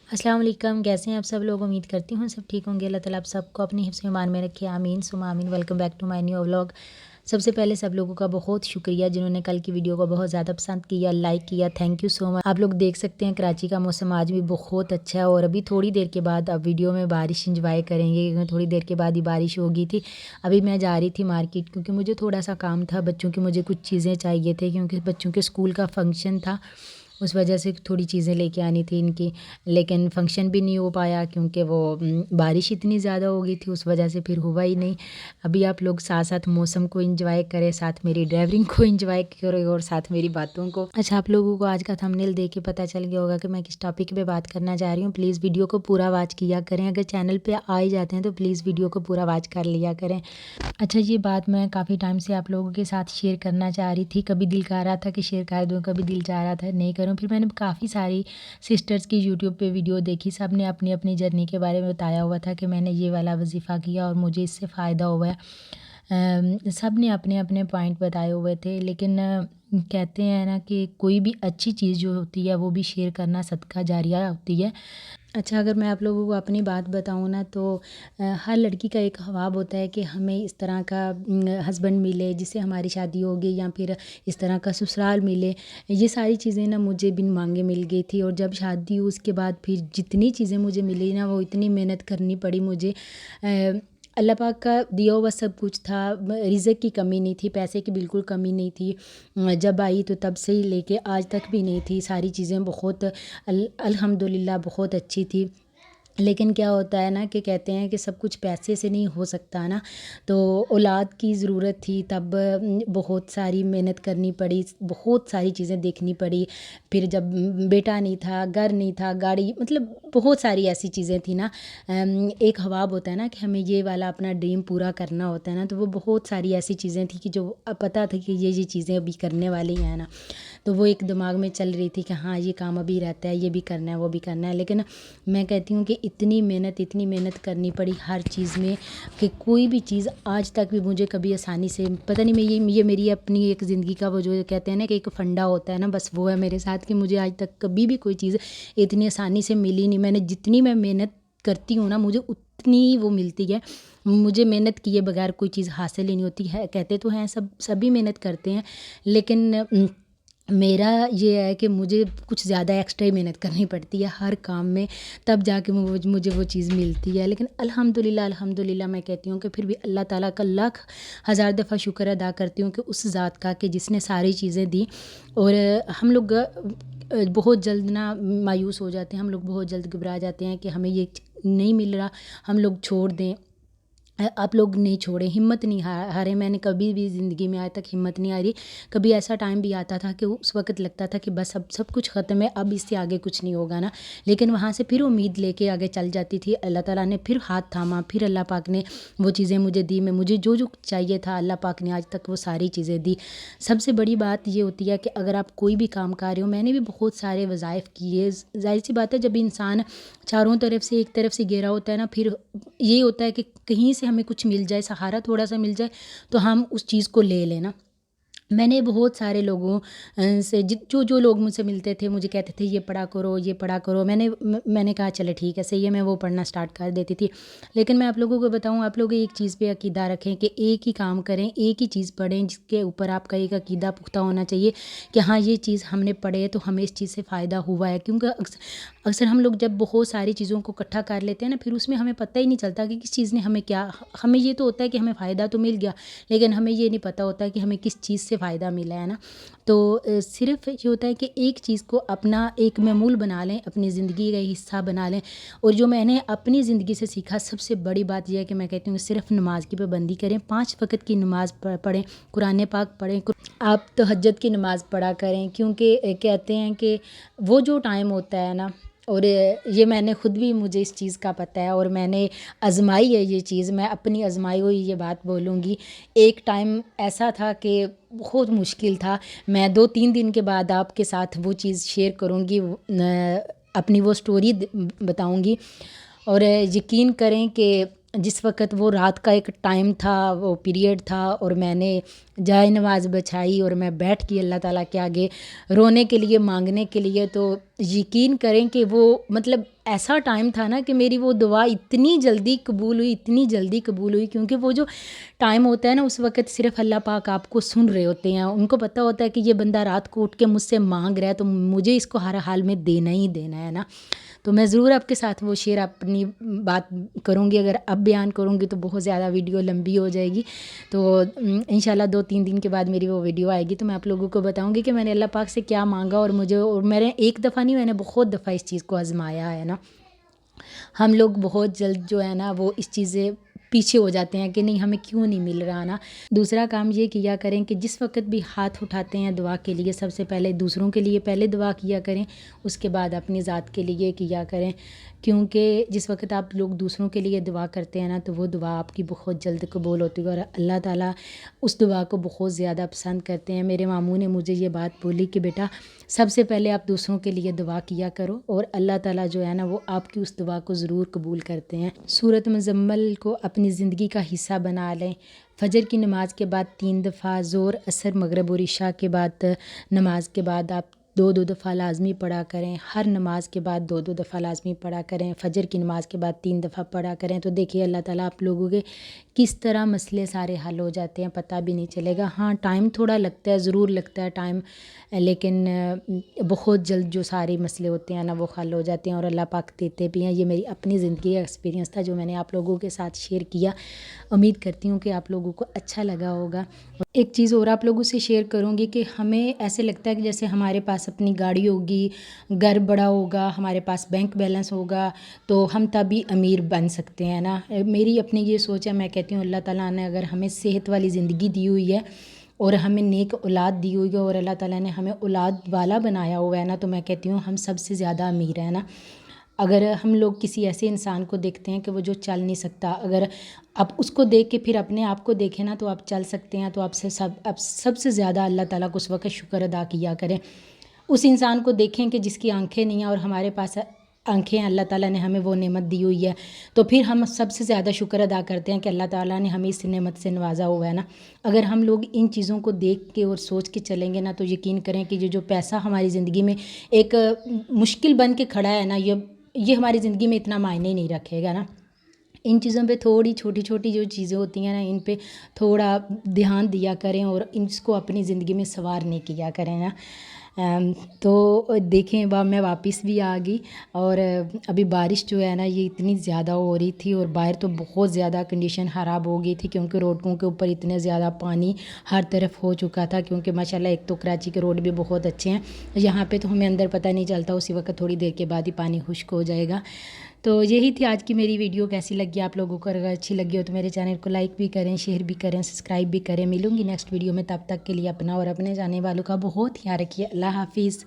अस्सलाम वालेकुम, कैसे हैं आप सब लोग। उम्मीद करती हूँ सब ठीक होंगे। अल्लाह ताला आप सबको अपनी हिफ्ज़ में ईमान में रखे, आमीन सुमा आमीन। Welcome back to my new vlog. सबसे पहले सब लोगों का बहुत शुक्रिया जिन्होंने कल की वीडियो को बहुत ज़्यादा पसंद किया, लाइक किया, थैंक यू सो मच। आप लोग देख सकते हैं कराची का मौसम आज भी बहुत अच्छा है और अभी थोड़ी देर के बाद अब वीडियो में बारिश इंजॉय करेंगे क्योंकि थोड़ी देर के बाद ही बारिश हो गई थी। अभी मैं जा रही थी मार्केट क्योंकि मुझे थोड़ा सा काम था, बच्चों की मुझे कुछ चीज़ें चाहिए थे क्योंकि बच्चों के स्कूल का फंक्शन था, उस वजह से थोड़ी चीज़ें लेके आनी थी इनकी। लेकिन फ़ंक्शन भी नहीं हो पाया क्योंकि वो बारिश इतनी ज़्यादा हो गई थी, उस वजह से फिर हुआ ही नहीं। अभी आप लोग साथ साथ मौसम को एंजॉय करें, साथ मेरी ड्राइविंग को एंजॉय करें और साथ मेरी बातों को। अच्छा, आप लोगों को आज का थंबनेल देख के पता चल गया होगा कि मैं किस टॉपिक पे बात करना चाह रही हूँ। प्लीज़ वीडियो को पूरा वॉच किया करें, अगर चैनल पे आ ही जाते हैं तो प्लीज़ वीडियो को पूरा वॉच कर लिया करें। अच्छा, ये बात मैं काफ़ी टाइम से आप लोगों के साथ शेयर करना चाह रही थी, कभी दिल कर रहा था कि शेयर कर दूँ, कभी दिल चाह रहा था नहीं करूँ। फिर मैंने काफ़ी सारी सिस्टर्स की यूट्यूब पे वीडियो देखी, सब ने अपनी अपनी जर्नी के बारे में बताया हुआ था कि मैंने ये वाला वजीफ़ा किया और मुझे इससे फ़ायदा हुआ है। सब ने अपने अपने पॉइंट बताए हुए थे, लेकिन कहते हैं ना कि कोई भी अच्छी चीज़ जो होती है वो भी शेयर करना सदका जारिया होती है। अच्छा, अगर मैं आप लोगों को अपनी बात बताऊँ ना तो हर लड़की का एक ख्वाब होता है कि हमें इस तरह का हस्बैंड मिले जिससे हमारी शादी होगी या फिर इस तरह का ससुराल मिले। ये सारी चीज़ें ना मुझे बिन मांगे मिल गई थी और जब शादी हुई उसके बाद फिर जितनी चीज़ें मुझे मिली ना वो इतनी मेहनत करनी पड़ी मुझे। अल्लाह पाक का दिया हुआ सब कुछ था, रिज़्क़ की कमी नहीं थी, पैसे की बिल्कुल कमी नहीं थी। जब आई तो तब से ही लेके आज तक भी नहीं थी, सारी चीज़ें बहुत अल्हम्दुलिल्लाह बहुत अच्छी थी। लेकिन क्या होता है ना कि कहते हैं कि सब कुछ पैसे से नहीं हो सकता ना, तो औलाद की ज़रूरत थी तब बहुत सारी मेहनत करनी पड़ी, बहुत सारी चीज़ें देखनी पड़ी। फिर जब बेटा नहीं था, घर नहीं था, गाड़ी, मतलब बहुत सारी ऐसी चीज़ें थी ना। एक ख्वाब होता है ना कि हमें ये वाला अपना ड्रीम पूरा करना होता है ना, तो वो बहुत सारी ऐसी चीज़ें थी कि जो अब पता था कि ये चीज़ें अभी करने वाली हैं ना, तो वो एक दिमाग में चल रही थी कि हाँ ये काम अभी रहता है, ये भी करना है, वो भी करना है। लेकिन मैं कहती हूँ कि इतनी मेहनत करनी पड़ी हर चीज़ में कि कोई भी चीज़ आज तक भी मुझे कभी आसानी से, पता नहीं, मैं ये मेरी अपनी एक ज़िंदगी का वो जो कहते हैं ना कि एक फंडा होता है ना, बस वो है मेरे साथ कि मुझे आज तक कभी भी कोई चीज़ इतनी आसानी से मिली नहीं। मैंने जितनी मैं मेहनत करती हूँ ना मुझे उतनी वो मिलती है। मुझे मेहनत किए बगैर कोई चीज़ हासिल ही नहीं होती है। कहते तो हैं सभी मेहनत करते हैं, लेकिन मेरा ये है कि मुझे कुछ ज़्यादा एक्स्ट्रा ही मेहनत करनी पड़ती है हर काम में, तब जाके मुझे वो चीज़ मिलती है। लेकिन अल्हम्दुलिल्लाह मैं कहती हूँ कि फिर भी अल्लाह ताला का लाख हज़ार दफ़ा शुक्र अदा करती हूँ कि उस ज़ात का कि जिसने सारी चीज़ें दी। और हम लोग बहुत जल्द ना मायूस हो जाते हैं, हम लोग बहुत जल्द घबरा जाते हैं कि हमें ये नहीं मिल रहा, हम लोग छोड़ दें। आप लोग नहीं छोड़े, हिम्मत नहीं हारे। मैंने कभी भी ज़िंदगी में आज तक हिम्मत नहीं हारी। कभी ऐसा टाइम भी आता था कि उस वक़्त लगता था कि बस अब सब कुछ ख़त्म है, अब इससे आगे कुछ नहीं होगा ना, लेकिन वहाँ से फिर उम्मीद लेके आगे चल जाती थी। अल्लाह ताला ने फिर हाथ थामा, फिर अल्लाह पाक ने वो चीज़ें मुझे दी। मुझे जो जो चाहिए था अल्लाह पाक ने आज तक वो सारी चीज़ें दी। सबसे बड़ी बात ये होती है कि अगर आप कोई भी काम कर रहे हो, मैंने भी बहुत सारे वज़ाइफ़ किए, ज़ाहिर सी बात है जब इंसान चारों तरफ से एक तरफ से घेरा होता है ना, फिर ये होता है कि कहीं से हमें कुछ मिल जाए, सहारा थोड़ा सा मिल जाए तो हम उस चीज़ को ले लें ना। मैंने बहुत सारे लोगों से जो लोग मुझसे मिलते थे मुझे कहते थे ये पढ़ा करो, ये पढ़ा करो। मैंने कहा चले ठीक है, सही है, मैं वो पढ़ना स्टार्ट कर देती थी। लेकिन मैं आप लोगों को बताऊँ, आप लोग एक चीज़ पे अकीदा रखें कि एक ही काम करें, एक ही चीज़ पढ़ें जिसके ऊपर आपका एक अकीदा पुख्ता होना चाहिए कि हाँ ये चीज़ हमने पढ़े है तो हमें इस चीज़ से फ़ायदा हुआ है। क्योंकि अक्सर हम लोग जब बहुत सारी चीज़ों को इकट्ठा कर लेते हैं ना, फिर उसमें हमें पता ही नहीं चलता कि किस चीज़ ने हमें क्या, हमें ये तो होता है कि हमें फ़ायदा तो मिल गया, लेकिन हमें ये नहीं पता होता कि हमें किस चीज़ से फ़ायदा मिला है ना। तो सिर्फ़ ये होता है कि एक चीज़ को अपना एक मामूल बना लें, अपनी ज़िंदगी का हिस्सा बना लें। और जो मैंने अपनी ज़िंदगी से सीखा सबसे बड़ी बात यह है कि मैं कहती हूँ सिर्फ़ नमाज़ की पाबंदी करें, 5 वक़्त की नमाज़ पढ़ें, कुरान पाक पढ़ें, आप तहज्जुद की नमाज़ पढ़ा करें। क्योंकि कहते हैं कि वो जो टाइम होता है ना, और ये मैंने ख़ुद भी, मुझे इस चीज़ का पता है और मैंने आज़माई है ये चीज़, मैं अपनी आज़माई हुई ये बात बोलूँगी। एक टाइम ऐसा था कि बहुत मुश्किल था। मैं 2-3 दिन के बाद आपके साथ वो चीज़ शेयर करूँगी, अपनी वो स्टोरी बताऊँगी। और यकीन करें कि जिस वक़्त वो रात का एक टाइम था, वो पीरियड था और मैंने जाए नमाज़ बिछाई और मैं बैठ गई अल्लाह ताला के आगे रोने के लिए, मांगने के लिए, तो یقین کریں کہ وہ مطلب ایسا ٹائم تھا نا کہ میری وہ دعا اتنی جلدی قبول ہوئی، کیونکہ وہ جو ٹائم ہوتا ہے نا اس وقت صرف اللہ پاک آپ کو سن رہے ہوتے ہیں، ان کو پتہ ہوتا ہے کہ یہ بندہ رات کو اٹھ کے مجھ سے مانگ رہا ہے تو مجھے اس کو ہر حال میں دینا ہی دینا ہے نا۔ تو میں ضرور آپ کے ساتھ وہ شیئر اپنی بات کروں گی، اگر اب بیان کروں گی تو بہت زیادہ ویڈیو لمبی ہو جائے گی، تو انشاءاللہ 2-3 دن کے بعد میری وہ ویڈیو آئے گی تو میں آپ لوگوں کو بتاؤں گی کہ میں نے اللہ پاک سے کیا مانگا، اور میں نے ایک دفعہ نہیں، میں نے بہت دفعہ اس چیز کو آزمایا ہے نا۔ ہم لوگ بہت جلد جو ہے نا وہ اس چیز سے پیچھے ہو جاتے ہیں کہ نہیں ہمیں کیوں نہیں مل رہا نا۔ دوسرا کام یہ کیا کریں کہ جس وقت بھی ہاتھ اٹھاتے ہیں دعا کے لیے، سب سے پہلے دوسروں کے لیے پہلے دعا کیا کریں، اس کے بعد اپنی ذات کے لیے کیا کریں، کیونکہ جس وقت آپ لوگ دوسروں کے لیے دعا کرتے ہیں نا تو وہ دعا آپ کی بہت جلد قبول ہوتی ہے، اور اللہ تعالیٰ اس دعا کو بہت زیادہ پسند کرتے ہیں۔ میرے ماموں نے مجھے یہ بات بولی کہ بیٹا سب سے پہلے آپ دوسروں کے لیے دعا کیا کرو، اور اللہ تعالیٰ جو ہے نا وہ آپ کی اس دعا کو ضرور قبول کرتے ہیں۔ سورۃ مزمل کو اپنی زندگی کا حصہ بنا لیں۔ فجر کی نماز کے بعد 3 دفعہ، ظہر، عصر، مغرب اور عشاء کے بعد نماز کے بعد آپ 2 دفعہ لازمی پڑھا کریں۔ ہر نماز کے بعد 2 دفعہ لازمی پڑھا کریں۔ فجر کی نماز کے بعد 3 دفعہ پڑھا کریں، تو دیکھیے اللہ تعالیٰ آپ لوگوں کے کس طرح مسئلے سارے حل ہو جاتے ہیں، پتہ بھی نہیں چلے گا۔ ہاں ٹائم تھوڑا لگتا ہے، ضرور لگتا ہے ٹائم، لیکن بہت جلد جو سارے مسئلے ہوتے ہیں نا وہ حل ہو جاتے ہیں، اور اللہ پاک دیتے بھی ہیں۔ یہ میری اپنی زندگی کا ایکسپیرینس تھا جو میں نے آپ لوگوں کے ساتھ شیئر کیا۔ امید کرتی ہوں کہ آپ لوگوں کو اچھا لگا ہوگا۔ ایک چیز اور آپ لوگوں سے شیئر کروں گی کہ ہمیں ایسے لگتا ہے کہ جیسے ہمارے پاس اپنی گاڑی ہوگی، گھر بڑا ہوگا، ہمارے پاس بینک بیلنس ہوگا تو ہم تبھی امیر بن سکتے ہیں نا۔ میری اپنی یہ سوچ ہے، میں کہتی ہوں اللہ تعالیٰ نے اگر ہمیں صحت والی زندگی دی ہوئی ہے اور ہمیں نیک اولاد دی ہوئی ہے، اور اللہ تعالیٰ نے ہمیں اولاد والا بنایا ہوا ہے نا، تو میں کہتی ہوں ہم سب سے زیادہ امیر ہیں نا۔ اگر ہم لوگ کسی ایسے انسان کو دیکھتے ہیں کہ وہ جو چل نہیں سکتا، اگر آپ اس کو دیکھ کے پھر اپنے آپ کو دیکھیں نا تو آپ چل سکتے ہیں، تو آپ سب سے زیادہ اللہ تعالیٰ کو اس وقت شکر ادا کیا کریں۔ اس انسان کو دیکھیں کہ جس کی آنکھیں نہیں ہیں اور ہمارے پاس آنکھیں ہیں، اللہ تعالیٰ نے ہمیں وہ نعمت دی ہوئی ہے، تو پھر ہم سب سے زیادہ شکر ادا کرتے ہیں کہ اللہ تعالیٰ نے ہمیں اس نعمت سے نوازا ہوا ہے نا۔ اگر ہم لوگ ان چیزوں کو دیکھ کے اور سوچ کے چلیں گے نا تو یقین کریں کہ یہ جو پیسہ ہماری زندگی میں ایک مشکل بن کے کھڑا ہے نا، یہ ہماری زندگی میں اتنا معنی نہیں رکھے گا نا۔ ان چیزوں پہ تھوڑی چھوٹی جو چیزیں ہوتی ہیں نا ان پہ تھوڑا دھیان دیا کریں اور اس کو اپنی زندگی میں سنوارنے کیا کریں نا۔ تو دیکھیں میں واپس بھی آ گئی، اور ابھی بارش جو ہے نا یہ اتنی زیادہ ہو رہی تھی، اور باہر تو بہت زیادہ کنڈیشن خراب ہو گئی تھی، کیونکہ روڈوں کے اوپر اتنے زیادہ پانی ہر طرف ہو چکا تھا، کیونکہ ماشاءاللہ ایک تو کراچی کے روڈ بھی بہت اچھے ہیں، یہاں پہ تو ہمیں اندر پتہ نہیں چلتا، اسی وقت تھوڑی دیر کے بعد ہی پانی خشک ہو جائے گا۔ تو یہی تھی آج کی میری ویڈیو، کیسی لگی آپ لوگوں کو؟ اگر اچھی لگی ہو تو میرے چینل کو لائک بھی کریں، شیئر بھی کریں، سبسکرائب بھی کریں۔ ملوں گی نیکسٹ ویڈیو میں، تب تک کے لیے اپنا اور اپنے جانے والوں کا بہت خیال رکھیے۔ اللہ حافظ۔